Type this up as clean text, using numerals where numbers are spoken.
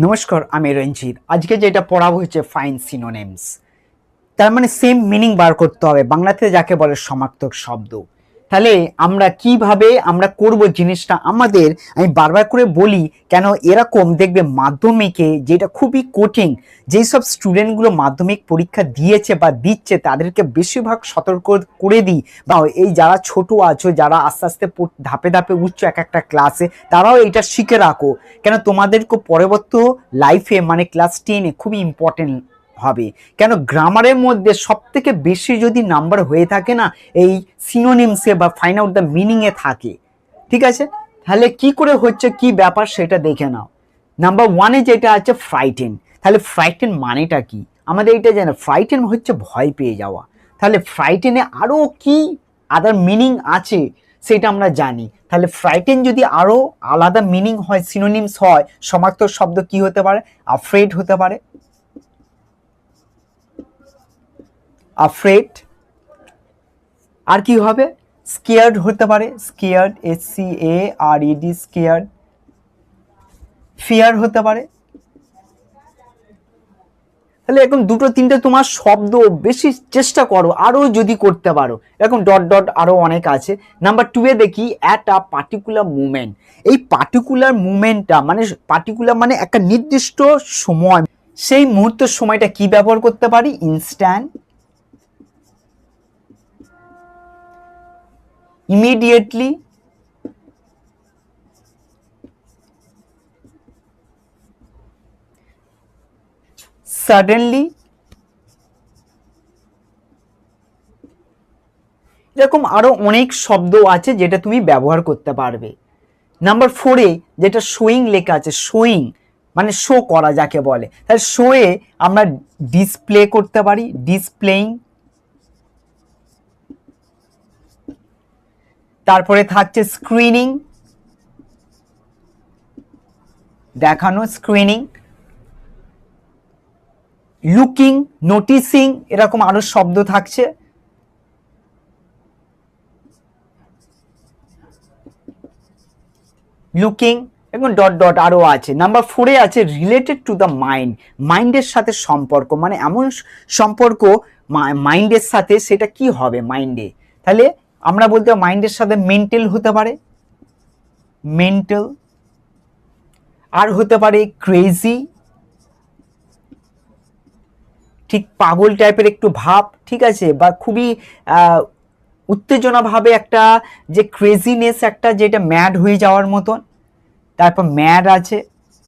নমস্কার, আমি রঞ্জিত। আজকে যেটা পড়াবো হচ্ছে ফাইন সিনোনিমস। তার মানে সেম মিনিং বার করতে হবে, বাংলাতে যাকে বলে সমার্থক শব্দ। তাহলে আমরা কিভাবে আমরা করব জিনিসটা, আমাদের আমি বারবার করে বলি কেন এরকম দেখবে মাধ্যমিকে যেটা খুবই কঠিন, যেই সব স্টুডেন্টগুলো মাধ্যমিক পরীক্ষা দিয়েছে বা দিচ্ছে তাদেরকে বেশিরভাগ সতর্ক করে দিই, বা এই যারা ছোট আছো, যারা আস্তে আস্তে ধাপে ধাপে উঠছো এক একটা ক্লাসে, তারাও এটা শিখে রাখো। কেন তোমাদেরকে পরবর্তী লাইফে মানে ক্লাস 10-এ খুবই ইম্পর্টেন্ট হবে। কেন গ্রামারের মধ্যে সব থেকে বেশি যদি নাম্বার হয়ে থাকে না, এই সিনোনিমসে বা ফাইন্ড আউট দ্য মিনিংয়ে থাকে। ঠিক আছে, তাহলে কি করে হচ্ছে, কি ব্যাপার সেটা দেখে নাও। নাম্বার 1-এ যেটা আছে ফ্রাইটেন। তাহলে ফ্রাইটেন মানেটা কি আমাদের এটা জানো। ফ্রাইটেন হচ্ছে ভয় পেয়ে যাওয়া। তাহলে ফ্রাইটেনে আরও কি আদার মিনিং আছে সেটা আমরা জানি। তাহলে ফ্রাইটেন যদি আরও আলাদা মিনিং হয়, সিনোনিমস হয়, সমার্থক শব্দ কি হতে পারে? আফ্রেড হতে পারে, আফ্রেড। আর কি হবে? স্কেয়ার্ড হতে পারে, স্কেয়ার্ড, SCARED, স্কেয়ার্ড। ফিয়ার হতে পারে। তাহলে এরকম দুটো তিনটে তোমার শব্দ বেশি চেষ্টা করো, আরো যদি করতে পারো এরকম ডট ডট আরো অনেক আছে। নাম্বার 2-এ দেখি অ্যাট আ পার্টিকুলার মুভমেন্ট। এই পার্টিকুলার মুভমেন্টটা মানে পার্টিকুলার মানে একটা নির্দিষ্ট সময়, সেই মুহূর্তের সময়টা কি ব্যবহার করতে পারি? Instant, immediately, suddenly. এরকম আরো অনেক শব্দ আছে যেটা তুমি ব্যবহার করতে পারবে। নাম্বার 4-এ যেটা শোয়িং লেখা আছে, শোয়িং মানে শো করা যাকে বলে। তাহলে শোয়ে আমরা ডিসপ্লে করতে পারি, ডিসপ্লেইং। তারপরে থাকছে স্ক্রিনিং, দেখানো, স্ক্রিনিং। লুকিং, নোটিসিং, এরকম আরো শব্দ থাকছে। লুকিং এবং ডট ডট আরো আছে। নাম্বার 4-এ আছে রিলেটেড টু দ্য মাইন্ড, মাইন্ডের সাথে সম্পর্ক, মানে এমন সম্পর্ক মাইন্ডের সাথে, সেটা কি হবে মাইন্ডে। তাহলে আমরা বলতে মাইন্ডের সাথে মেন্টাল হতে পারে, মেন্টাল। আর হতে পারে ক্রেজি, ঠিক পাগল টাইপের একটু ভাব, ঠিক আছে, বা খুবই উত্তেজনা ভাবে একটা যে ক্রেজিনেস, একটা যেটা ম্যাড হয়ে যাওয়ার মতন। তারপর ম্যাড আছে,